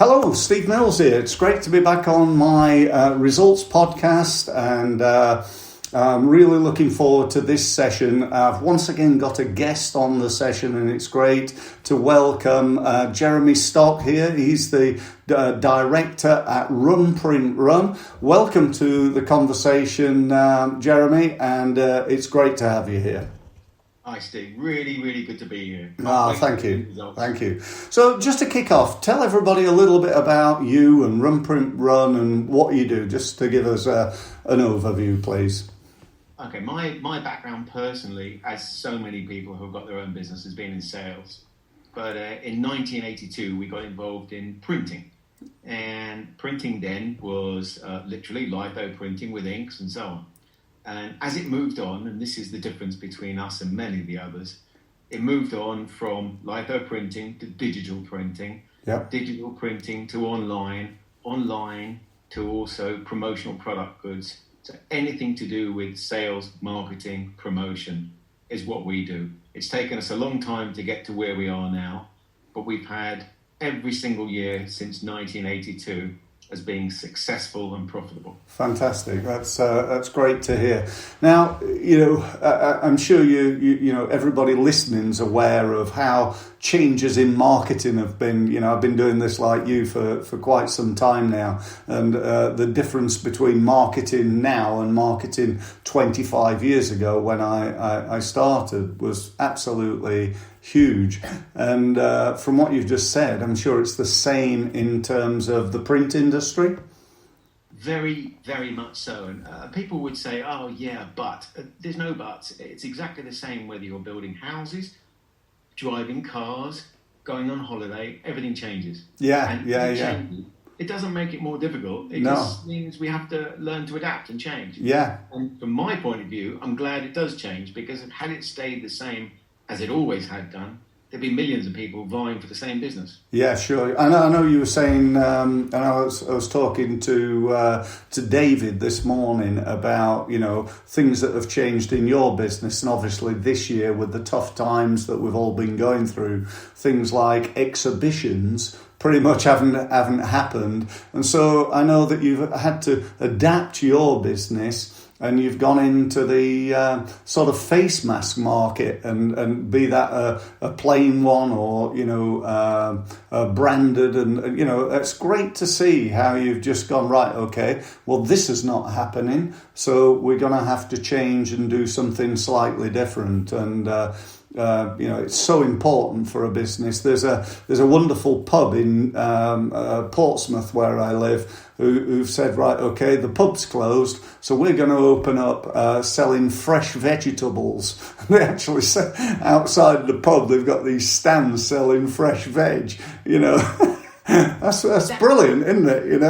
Hello, Steve Mills here. It's great to be back on my results podcast, and I'm really looking forward to this session. I've once again got a guest on the session, and it's great to welcome Jeremy Stock here. He's the director at Run Print Run. Welcome to the conversation, Jeremy, and it's great to have you here. Hi, Steve. Really good to be here. Thank you. Thank you. So just to kick off, tell everybody a little bit about you and Run Print Run and what you do, just to give us an overview, please. Okay, my background personally, as so many people who have got their own business, has been in sales. But in 1982, we got involved in printing. And printing then was literally litho printing with inks and so on. And as it moved on, and this is the difference between us and many of the others, it moved on from litho printing to digital printing, digital printing to online to also promotional product goods. So anything to do with sales, marketing, promotion is what we do. It's taken us a long time to get to where we are now, but we've had every single year since 1982 as being successful and profitable. Fantastic. That's great to hear. Now, I'm sure you know everybody listening's aware of how changes in marketing have been. I've been doing this like you for quite some time now, and the difference between marketing now and marketing 25 years ago when I started was absolutely huge. And from what you've just said, I'm sure it's the same in terms of the print industry. Very much so. And people would say, oh yeah, but there's no buts. It's exactly the same whether you're building houses, driving cars, going on holiday, everything changes. It doesn't make it more difficult. It just means we have to learn to adapt and change. Yeah. And from my point of view, I'm glad it does change, because had it stayed the same as it always had done, there'd be millions of people vying for the same business. Yeah, sure. I know you were saying, and I was talking to David this morning about, things that have changed in your business. And obviously this year, with the tough times that we've all been going through, things like exhibitions pretty much haven't happened. And so I know that you've had to adapt your business, and you've gone into the sort of face mask market, and be that a plain one or, branded. And, it's great to see how you've just gone, right, okay, well, this is not happening, so we're going to have to change and do something slightly different. And, it's so important for a business. There's a wonderful pub in Portsmouth where I live who've said, right, okay, the pub's closed, so we're going to open up selling fresh vegetables. They actually say outside the pub they've got these stands selling fresh veg. That's brilliant, isn't it?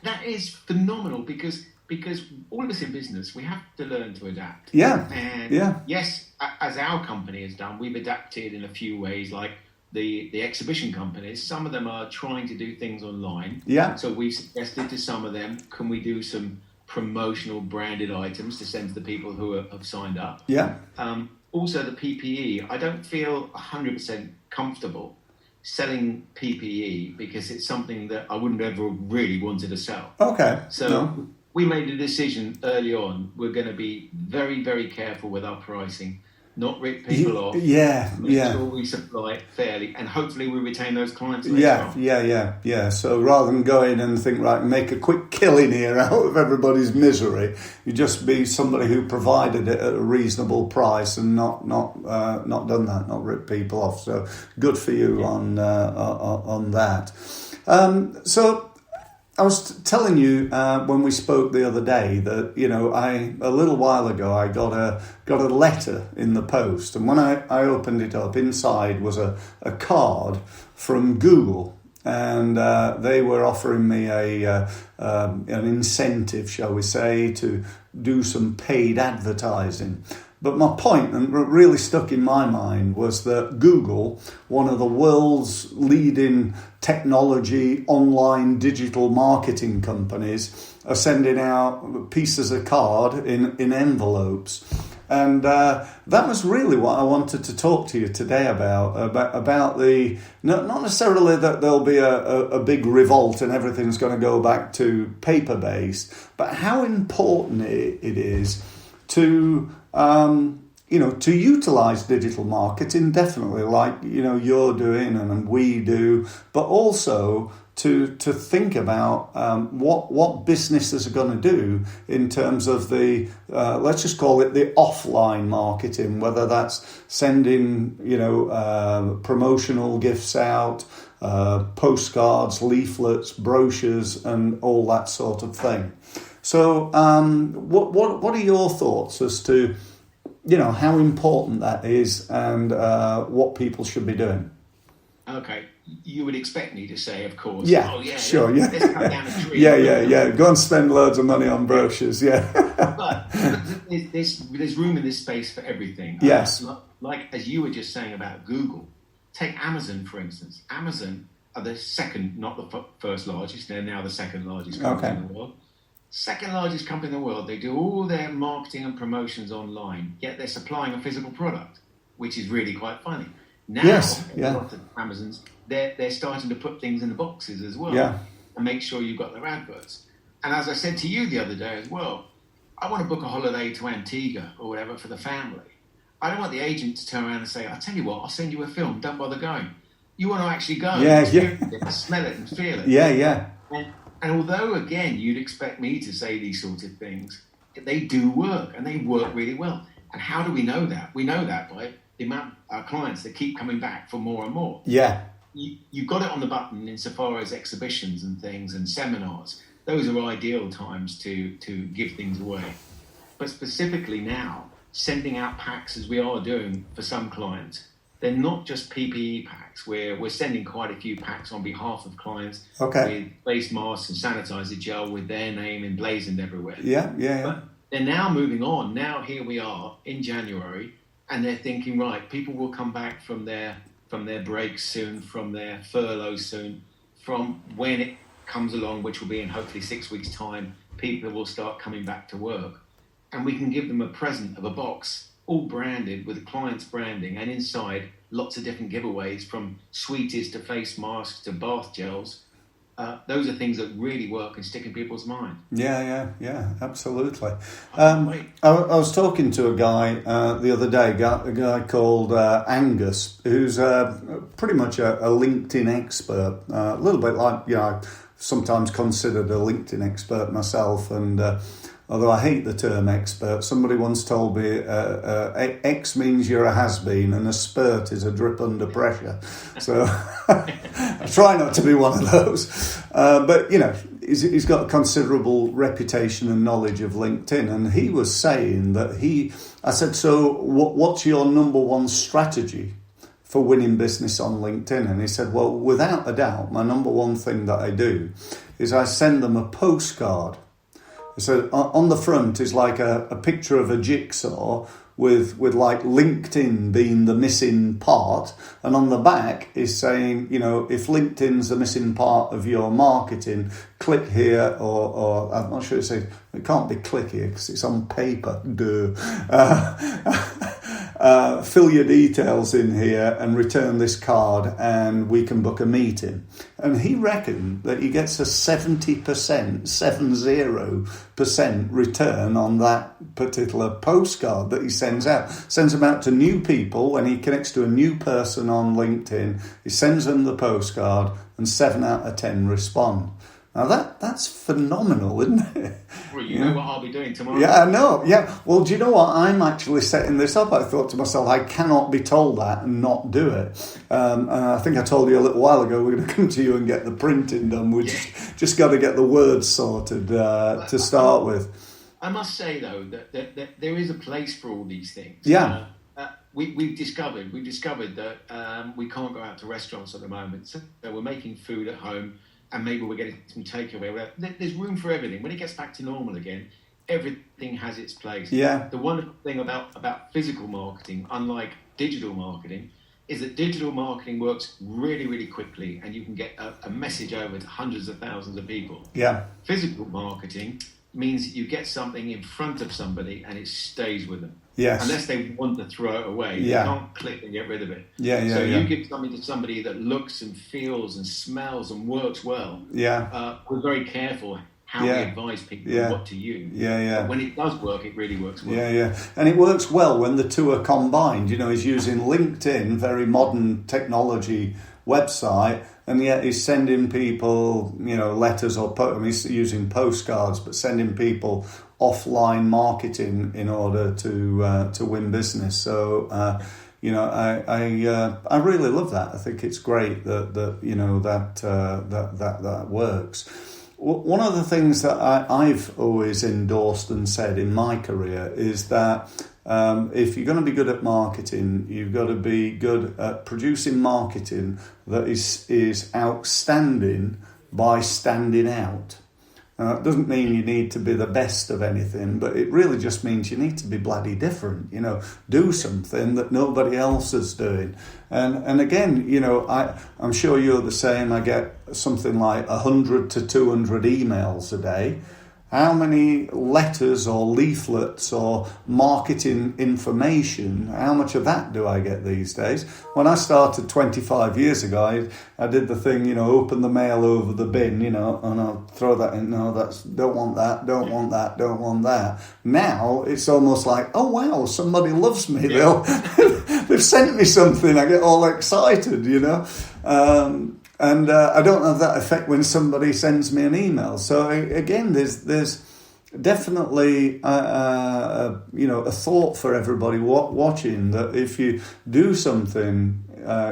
That is phenomenal, because all of us in business, we have to learn to adapt. Yes, as our company has done, we've adapted in a few ways, like the exhibition companies. Some of them are trying to do things online. So we've suggested to some of them, can we do some promotional branded items to send to the people who have signed up? Also the PPE, I don't feel 100% comfortable selling PPE, because it's something that I wouldn't ever really wanted to sell. We made a decision early on. We're going to be very, very careful with our pricing, not rip people off. Make sure we supply it fairly, and hopefully we retain those clients later on. So rather than go in and think, right, make a quick killing here out of everybody's misery, you just be somebody who provided it at a reasonable price and not done that, not rip people off. So good for you on that. So I was telling you when we spoke the other day that a little while ago I got a letter in the post, and when I opened it up, inside was a card from Google, and they were offering me an incentive, shall we say, to do some paid advertising. But my point, and what really stuck in my mind, was that Google, one of the world's leading technology, online digital marketing companies, are sending out pieces of card in envelopes. And that was really what I wanted to talk to you today about the, not necessarily that there'll be a big revolt and everything's going to go back to paper-based, but how important it is to, to utilise digital marketing, definitely, like, you're doing and we do, but also to think about what businesses are going to do in terms of the, let's just call it the offline marketing, whether that's sending, promotional gifts out, postcards, leaflets, brochures, and all that sort of thing. So what are your thoughts as to, how important that is and what people should be doing? Okay. You would expect me to say, of course. Yeah, oh, yeah, sure, let's cut down a tree. Yeah. Go and spend loads of money on brochures, but there's room in this space for everything. Yes. Like as you were just saying about Google, take Amazon, for instance. Amazon are the second, not the first largest. They're now the second largest company in the world. Second largest company in the world. They do all their marketing and promotions online, yet they're supplying a physical product, which is really quite funny. Now, a lot of Amazons, they're starting to put things in the boxes as well and make sure you've got their adverts. And as I said to you the other day as well, I want to book a holiday to Antigua or whatever for the family. I don't want the agent to turn around and say, I'll tell you what, I'll send you a film, don't bother going. You want to actually go and smell it and feel it. Yeah. And although, again, you'd expect me to say these sorts of things, they do work and they work really well. And how do we know that? We know that by the amount of our clients that keep coming back for more and more. Yeah. You've got it on the button insofar as exhibitions and things and seminars. Those are ideal times to give things away. But specifically now, sending out packs as we are doing for some clients, they're not just PPE packs. We're sending quite a few packs on behalf of clients with face masks and sanitizer gel with their name emblazoned everywhere. Yeah. But they're now moving on. Now here we are in January, and they're thinking, right, people will come back from their breaks soon, from their furlough soon, from when it comes along, which will be in hopefully 6 weeks' time, people will start coming back to work. And we can give them a present of a box, all branded with the client's branding, and inside lots of different giveaways from sweeties to face masks to bath gels. Those are things that really work and stick in people's mind. Yeah, absolutely. I was talking to a guy the other day, a guy called Angus, who's pretty much a LinkedIn expert, a little bit like, I sometimes considered a LinkedIn expert myself, and although I hate the term expert, somebody once told me X means you're a has-been and a spurt is a drip under pressure. So I try not to be one of those. But, he's got a considerable reputation and knowledge of LinkedIn. And he was saying that I said, so what's your number one strategy for winning business on LinkedIn? And he said, well, without a doubt, my number one thing that I do is I send them a postcard. So on the front is like a picture of a jigsaw with like LinkedIn being the missing part, and on the back is saying, if LinkedIn's the missing part of your marketing, click here, or I'm not sure it can't be click here because it's on paper. Fill your details in here and return this card and we can book a meeting. And he reckoned that he gets a 70% return on that particular postcard that he sends out. Sends them out to new people. When he connects to a new person on LinkedIn, he sends them the postcard and 7 out of 10 respond. Now that's phenomenal, isn't it? Well, you know what I'll be doing tomorrow. Yeah, I know. Yeah. Well, do you know what? I'm actually setting this up. I thought to myself, I cannot be told that and not do it. And I think I told you a little while ago, we're going to come to you and get the printing done. We just got to get the words sorted to start with. I must say, though, that there is a place for all these things. Yeah. We've discovered that we can't go out to restaurants at the moment. So we're making food at home. And maybe we're getting some takeaway. There's room for everything. When it gets back to normal again, everything has its place. Yeah. The wonderful thing about physical marketing, unlike digital marketing, is that digital marketing works really, really quickly, and you can get a message over to hundreds of thousands of people. Yeah. Physical marketing means you get something in front of somebody and it stays with them. Yes. Unless they want to throw it away, yeah. they can't click and get rid of it. So you give something to somebody that looks and feels and smells and works well. We're very careful how we advise people what to use. But when it does work, it really works well. And it works well when the two are combined. You know, he's using LinkedIn, very modern technology website, and yet he's sending people, you know, letters or he's using postcards, but sending people offline marketing in order to win business. So you know, I really love that. I think it's great that you know that works. One of the things that I've always endorsed and said in my career is that if you're going to be good at marketing, you've got to be good at producing marketing that is outstanding by standing out. It doesn't mean you need to be the best of anything, but it really just means you need to be bloody different. You know, do something that nobody else is doing. And again, you know, I'm sure you're the same. I get something like 100 to 200 emails a day. How many letters or leaflets or marketing information, how much of that do I get these days? When I started 25 years ago, I did the thing, you know, open the mail over the bin, you know, and I'll throw that in. No, don't want that, don't want that, don't want that. Now it's almost like, oh wow, somebody loves me. They've sent me something. I get all excited, you know. And I don't have that effect when somebody sends me an email. So again, there's definitely you know, a thought for everybody watching, that if you do something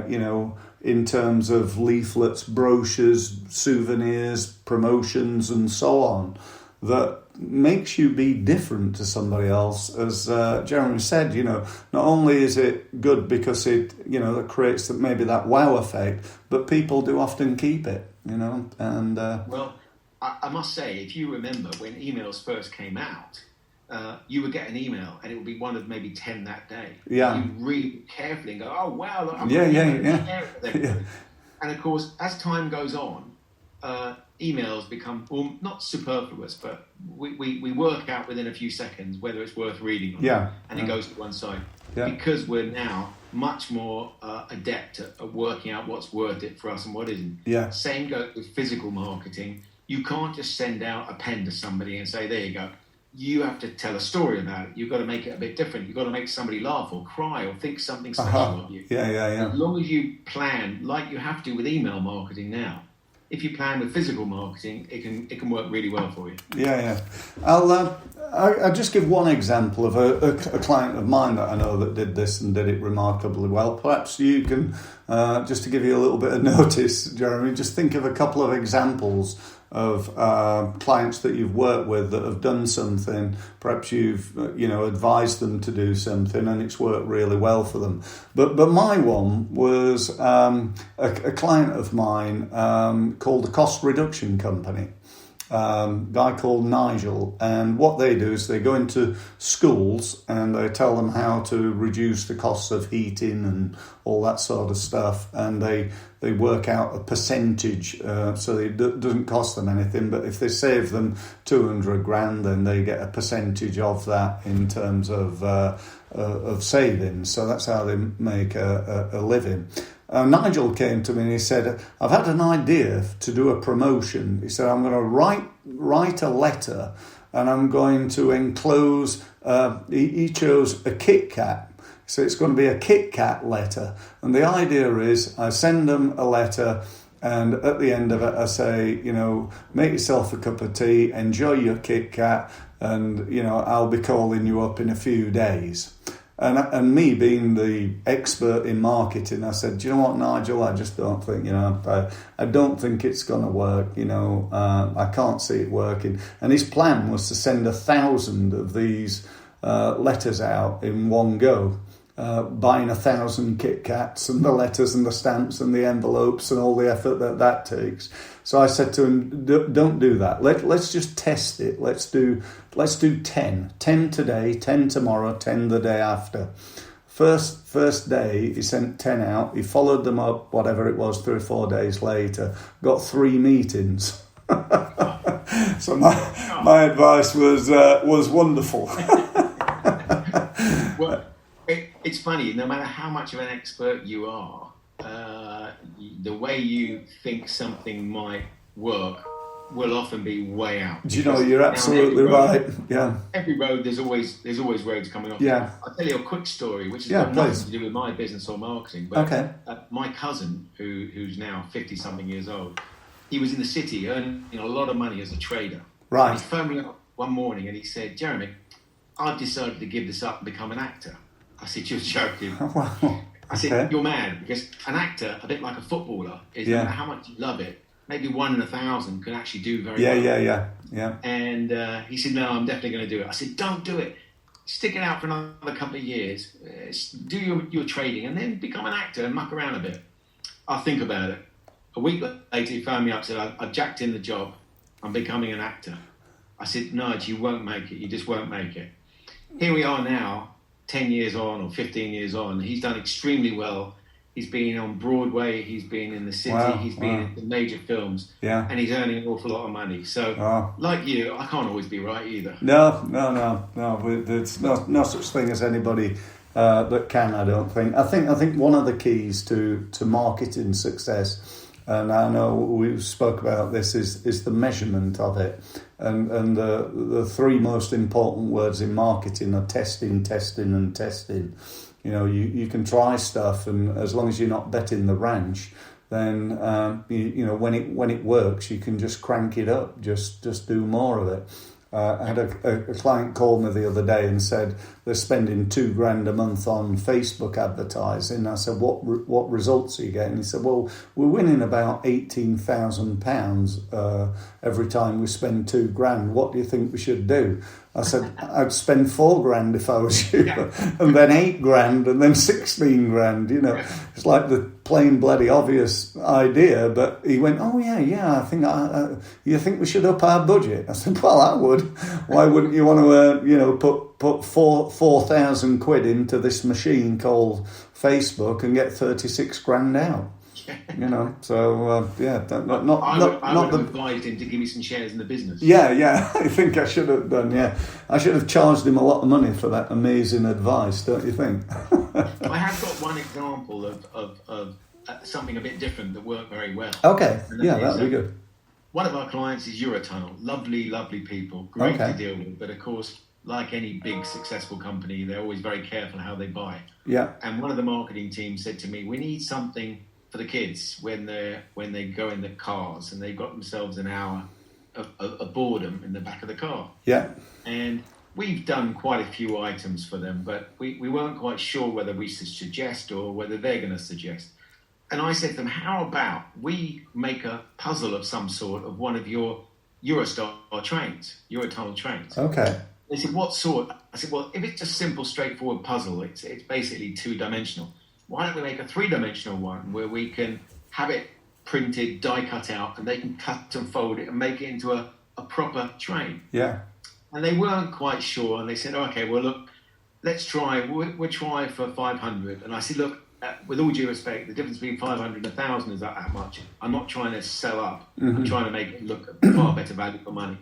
you know, in terms of leaflets, brochures, souvenirs, promotions, and so on, that makes you be different to somebody else. As Jeremy said, you know, not only is it good because it, you know, that creates maybe that wow effect, but people do often keep it, you know. And well, I must say, if you remember when emails first came out, you would get an email and it would be one of maybe 10 that day. Yeah. You read carefully and go, oh wow, look, I'm yeah. And of course, as time goes on, emails become, well, not superfluous, but we work out within a few seconds whether it's worth reading or not, and it goes to one side. Because we're now much more adept at working out what's worth it for us and what isn't. Same goes with physical marketing. You can't just send out a pen to somebody and say, there you go. You have to tell a story about it. You've got to make it a bit different. You've got to make somebody laugh or cry or think something special of you. As long as you plan, like you have to with email marketing now, if you plan with physical marketing, it can work really well for you. I'll just give one example of a client of mine that I know that did this and did it remarkably well. Perhaps you can, just to give you a little bit of notice, Jeremy, just think of a couple of examples of clients that you've worked with that have done something. Perhaps you've advised them to do something and it's worked really well for them. But my one was a client of mine called the Cost Reduction Company. Guy called Nigel, and what they do is they go into schools and they tell them how to reduce the costs of heating and all that sort of stuff, and they work out a percentage so it doesn't cost them anything, but if they save them 200 grand, then they get a percentage of that in terms of savings. So that's how they make a living. Nigel came to me and he said, I've had an idea to do a promotion. He said, I'm going to write a letter and I'm going to enclose, he chose a Kit Kat. So it's going to be a Kit Kat letter. And the idea is I send them a letter and at the end of it I say, make yourself a cup of tea, enjoy your Kit Kat, and, I'll be calling you up in a few days. And me being the expert in marketing, I said, do you know what, Nigel, I just don't think, I don't think it's going to work, I can't see it working. And his plan was to send 1,000 of these letters out in one go, buying 1,000 Kit Kats and the letters and the stamps and the envelopes and all the effort that takes. So I said to him, don't do that. Let's just test it. Let's do 10. 10 today, 10 tomorrow, 10 the day after. First day, he sent 10 out. He followed them up, whatever it was, 3 or 4 days later. Got 3 meetings. So my advice was wonderful. it's funny. No matter how much of an expert you are, the way you think something might work will often be way out. Do you know, you're absolutely right. Yeah. Every road, there's always roads coming off. Yeah. I'll tell you a quick story, which has got nothing to do with my business or marketing. But my cousin, who's now 50-something years old, he was in the city earning a lot of money as a trader. Right. He phoned me up one morning and he said, Jeremy, I've decided to give this up and become an actor. I said, you're joking. Wow. I said, you're mad, because an actor, a bit like a footballer, is no matter how much you love it, maybe 1 in 1,000 can actually do very well. Yeah. And he said, no, I'm definitely going to do it. I said, don't do it. Stick it out for another couple of years. Do your trading and then become an actor and muck around a bit. I'll think about it. A week later, he phoned me up and said, I've jacked in the job. I'm becoming an actor. I said, Nigel, you won't make it. You just won't make it. Here we are now, 10 years on or 15 years on. He's done extremely well. He's been on Broadway. He's been in the city. He's been in the major films. Yeah. And he's earning an awful lot of money. So, like you, I can't always be right either. No. There's no such thing as anybody that can, I don't think. I think one of the keys to marketing success, and I know we spoke about this, is the measurement of it. And the three most important words in marketing are testing, testing, and testing. You know, you can try stuff, and as long as you're not betting the ranch, then you know, when it works, you can just crank it up, just do more of it. I had a client call me the other day and said they're spending $2,000 a month on Facebook advertising. I said, what results are you getting? He said, well, we're winning about £18,000 every time we spend $2,000. What do you think we should do? I said, I'd spend $4,000 if I was you, and then $8,000, and then 16,000. You know, it's like the plain bloody obvious idea. But he went, oh yeah. I think you think we should up our budget? I said, well, I would. Why wouldn't you want to, put 4,000 quid into this machine called Facebook and get 36,000 out? You know, so I would have advised him to give me some shares in the business. Yeah, I think I should have done. Yeah, I should have charged him a lot of money for that amazing advice, don't you think? I have got one example of something a bit different that worked very well. Okay, that'd be good. One of our clients is Eurotunnel. Lovely people, great to deal with. But of course, like any big successful company, they're always very careful how they buy. Yeah. And one of the marketing team said to me, we need something for the kids when they go in the cars and they've got themselves an hour of boredom in the back of the car. Yeah. And we've done quite a few items for them, but we weren't quite sure whether we should suggest or whether they're going to suggest. And I said to them, how about we make a puzzle of some sort of one of your Eurotunnel trains. Okay. They said, what sort? I said, well, if it's a simple, straightforward puzzle, it's basically 2-dimensional. Why don't we make a 3-dimensional one where we can have it printed, die cut out, and they can cut and fold it and make it into a proper train? Yeah. And they weren't quite sure, and they said, okay, well, look, let's try. We'll try for 500. And I said, look, with all due respect, the difference between 500 and 1,000 is that much. I'm not trying to sell up. Mm-hmm. I'm trying to make it look far better value for money.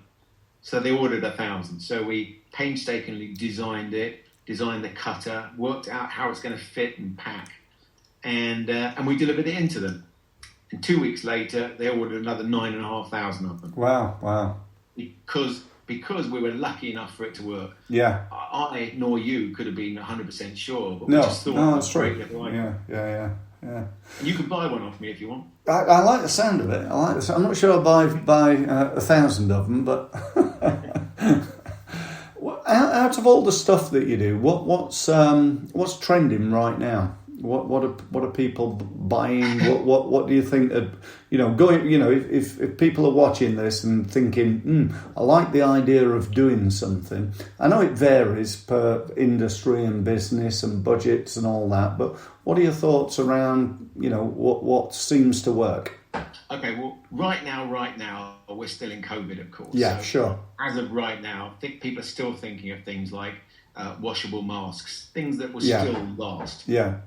So they ordered 1,000. So we painstakingly designed the cutter, worked out how it's going to fit and pack, and we delivered it into them. And 2 weeks later, they ordered another 9,500 of them. Wow! Because we were lucky enough for it to work. Yeah. I nor you could have been 100% sure, but we just thought that's true. Yeah. And you can buy one off me if you want. I like the sound of it. I'm not sure I'll buy 1,000 of them, but out of all the stuff that you do, what's trending right now? What are people buying? What do you think? If people are watching this and thinking, I like the idea of doing something. I know it varies per industry and business and budgets and all that, but what are your thoughts around what seems to work? Okay, well, right now, we're still in COVID, of course. Yeah, so sure. As of right now, I think people are still thinking of things like washable masks, things that will still last. Yeah.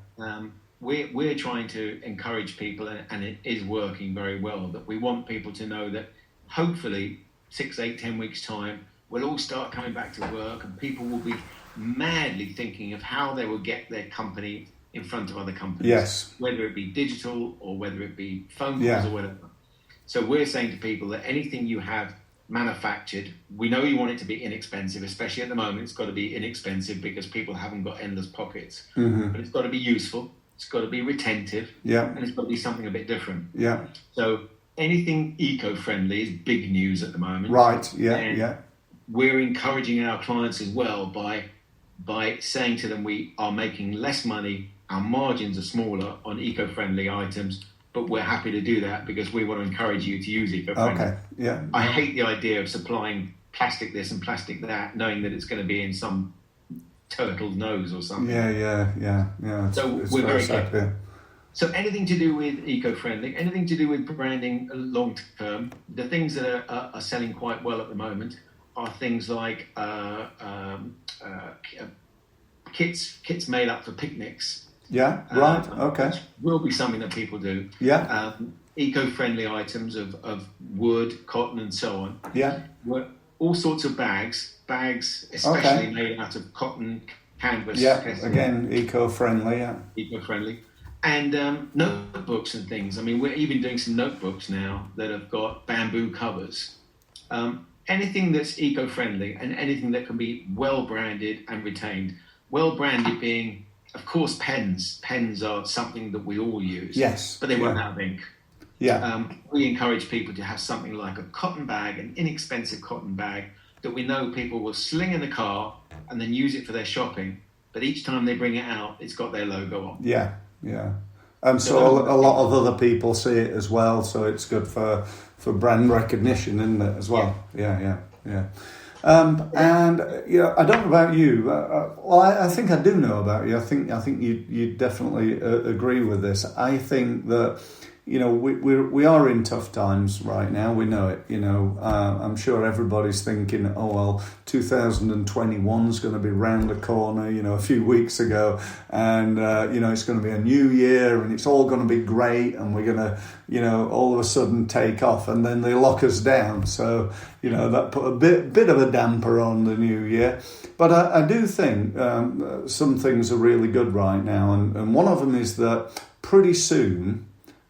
We're trying to encourage people, and it is working very well, that we want people to know that hopefully 6, 8, 10 weeks' time, we'll all start coming back to work and people will be madly thinking of how they will get their company in front of other companies. Yes. Whether it be digital or whether it be phone calls or whatever. So we're saying to people that anything you have manufactured, we know you want it to be inexpensive, especially at the moment. It's got to be inexpensive because people haven't got endless pockets. But it's got to be useful. It's got to be retentive. And it's got to be something a bit different. So anything eco-friendly is big news at the moment. Right. We're encouraging our clients as well by saying to them we are making less money. Our margins are smaller on eco-friendly items. But we're happy to do that because we want to encourage you to use eco-friendly. Okay, I hate the idea of supplying plastic this and plastic that, knowing that it's going to be in some turtle's nose or something. Yeah. So we're very careful. So anything to do with eco-friendly, anything to do with branding long-term, the things that are selling quite well at the moment are things like kits made up for picnics. Okay. Will be something that people do. Eco-friendly items of wood, cotton, and so on. All sorts of bags, especially made out of cotton, canvas. Again, eco-friendly. Eco-friendly. And notebooks and things. I mean, we're even doing some notebooks now that have got bamboo covers. Anything that's eco-friendly and anything that can be well-branded and retained. Well-branded being... Of course, pens. Pens are something that we all use. Yes. But they run out of ink. We encourage people to have something like a cotton bag, an inexpensive cotton bag that we know people will sling in the car and then use it for their shopping. But each time they bring it out, it's got their logo on. And so a lot of other people see it as well. So it's good for brand recognition, isn't it, as well? Yeah. And I don't know about you. I think I do know about you. I think you definitely agree with this. I think that we are in tough times right now. We know it. I'm sure everybody's thinking, 2021 is going to be round the corner. A few weeks ago, and it's going to be a new year, and it's all going to be great, and we're going to all of a sudden take off, and then they lock us down. So that put a bit of a damper on the new year. But I do think some things are really good right now, and one of them is that pretty soon.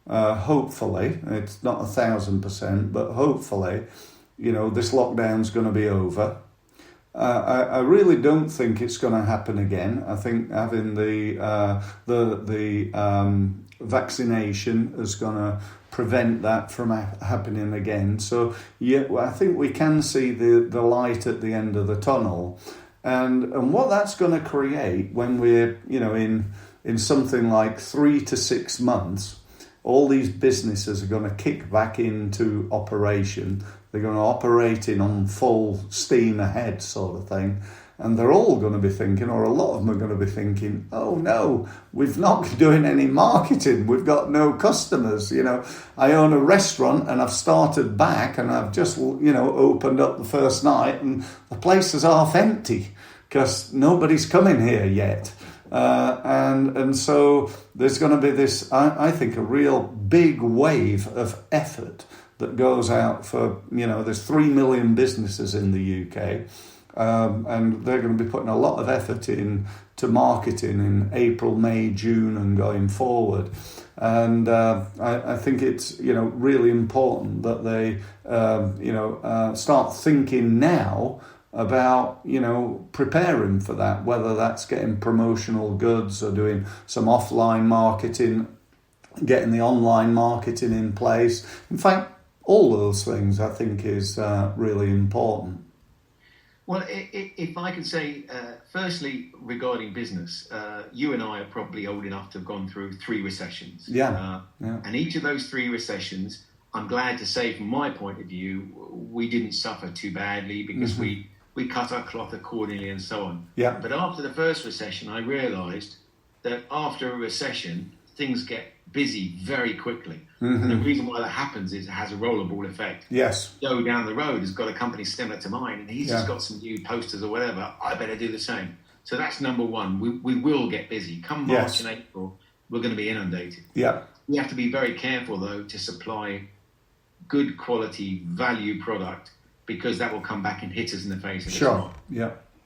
Hopefully, it's not 1,000%, but hopefully, this lockdown's going to be over. I really don't think it's going to happen again. I think having the vaccination is going to prevent that from happening again. So I think we can see the light at the end of the tunnel, and what that's going to create when we're in something like 3 to 6 months. All these businesses are going to kick back into operation. They're going to operate on full steam ahead sort of thing. And they're all going to be thinking, or a lot of them are going to be thinking, oh no, we've not been doing any marketing. We've got no customers. I own a restaurant and I've started back and I've just, opened up the first night and the place is half empty because nobody's coming here yet. And so there's going to be this, I think, a real big wave of effort that goes out for, there's 3 million businesses in the UK, and they're going to be putting a lot of effort into marketing in April, May, June and going forward. And I think it's, really important that they, start thinking now about, preparing for that, whether that's getting promotional goods or doing some offline marketing, getting the online marketing in place. In fact, all those things I think is really important. Well, if I could say, firstly, regarding business, you and I are probably old enough to have gone through 3 recessions. And each of those 3 recessions, I'm glad to say from my point of view, we didn't suffer too badly because we cut our cloth accordingly and so on. But after the first recession, I realised that after a recession, things get busy very quickly. And the reason why that happens is it has a rollerball effect. Joe down the road has got a company similar to mine and he's just got some new posters or whatever. I better do the same. So that's number one. We will get busy. Come March and April, we're going to be inundated. We have to be very careful, though, to supply good quality value product because that will come back and hit us in the face.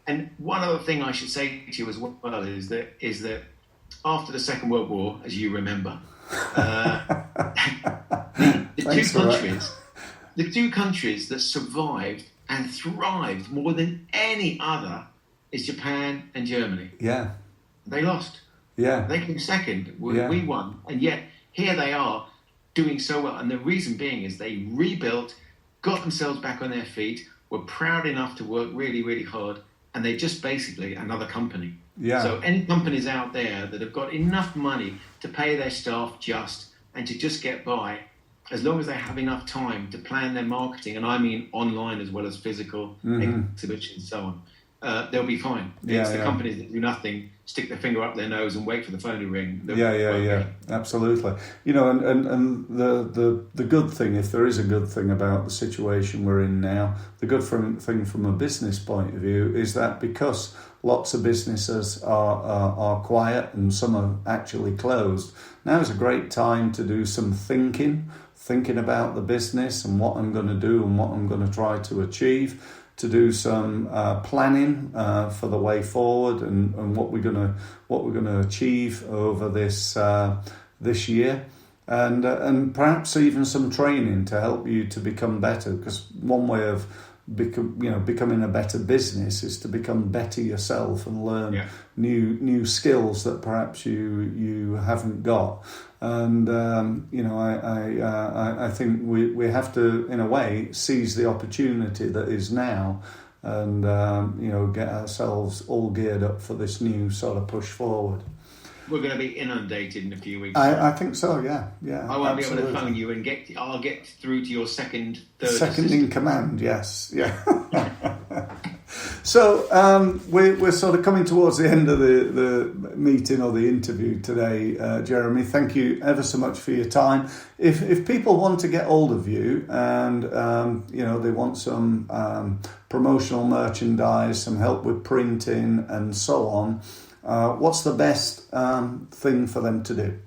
And one other thing I should say to you as well is that after the Second World War, as you remember, the two countries that survived and thrived more than any other is Japan and Germany. Yeah. They lost. Yeah. They came second. We won. And yet here they are doing so well. And the reason being is they rebuilt, got themselves back on their feet, were proud enough to work really, really hard. And they're just basically another company. Yeah. So any companies out there that have got enough money to pay their staff just and to just get by, as long as they have enough time to plan their marketing, and I mean online as well as physical exhibitions and so on, they'll be fine. It's the companies that do nothing, stick their finger up their nose and wait for the phone to ring. Absolutely. You know, and the good thing, if there is a good thing about the situation we're in now, the good thing from a business point of view is that because lots of businesses are quiet and some are actually closed, now is a great time to do some thinking about the business and what I'm going to do and what I'm going to try to achieve, to do some planning for the way forward and what we're going to achieve over this year, and perhaps even some training to help you to become better. Because one way of becoming a better business is to become better yourself and learn new skills that perhaps you haven't got. And I think we have to, in a way, seize the opportunity that is now, and get ourselves all geared up for this new sort of push forward. We're going to be inundated in a few weeks. I think so. Yeah. I won't be able to phone you and I'll get through to your second in command. Yes. Yeah. So we're sort of coming towards the end of the meeting or the interview today, Jeremy. Thank you ever so much for your time. If people want to get hold of you and they want some promotional merchandise, some help with printing and so on, what's the best thing for them to do?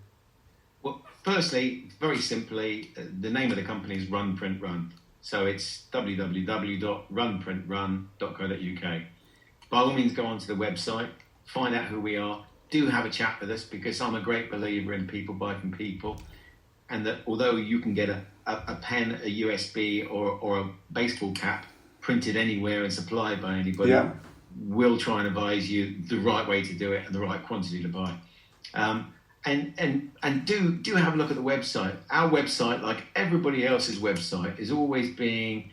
Well, firstly, very simply, the name of the company is Run Print Run. So it's www.runprintrun.co.uk. By all means, go onto the website, find out who we are, do have a chat with us, because I'm a great believer in people buy from people. And that although you can get a pen, a USB or a baseball cap printed anywhere and supplied by anybody, we'll try and advise you the right way to do it and the right quantity to buy. And do have a look at the website. Our website, like everybody else's website, is always being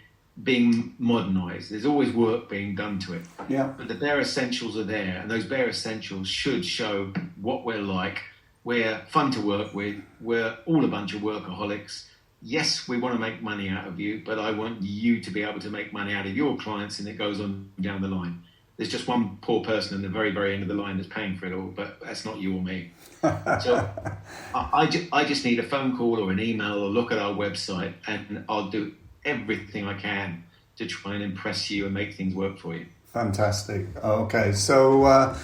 modernised. There's always work being done to it. Yeah. But the bare essentials are there, and those bare essentials should show what we're like. We're fun to work with. We're all a bunch of workaholics. Yes, we want to make money out of you, but I want you to be able to make money out of your clients, and it goes on down the line. There's just one poor person in the very, very end of the line that's paying for it all, but that's not you or me. So I just need a phone call or an email or look at our website, and I'll do everything I can to try and impress you and make things work for you. Fantastic. Okay, so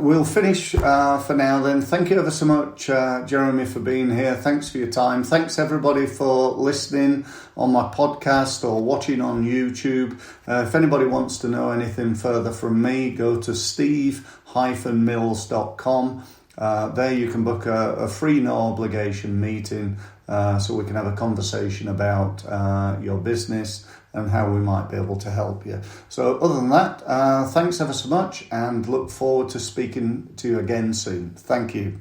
we'll finish for now then. Thank you ever so much, Jeremy, for being here. Thanks for your time. Thanks everybody for listening on my podcast or watching on YouTube. If anybody wants to know anything further from me, go to steve-mills.com. There you can book a free, no obligation meeting so we can have a conversation about your business and how we might be able to help you. So other than that, thanks ever so much, and look forward to speaking to you again soon. Thank you.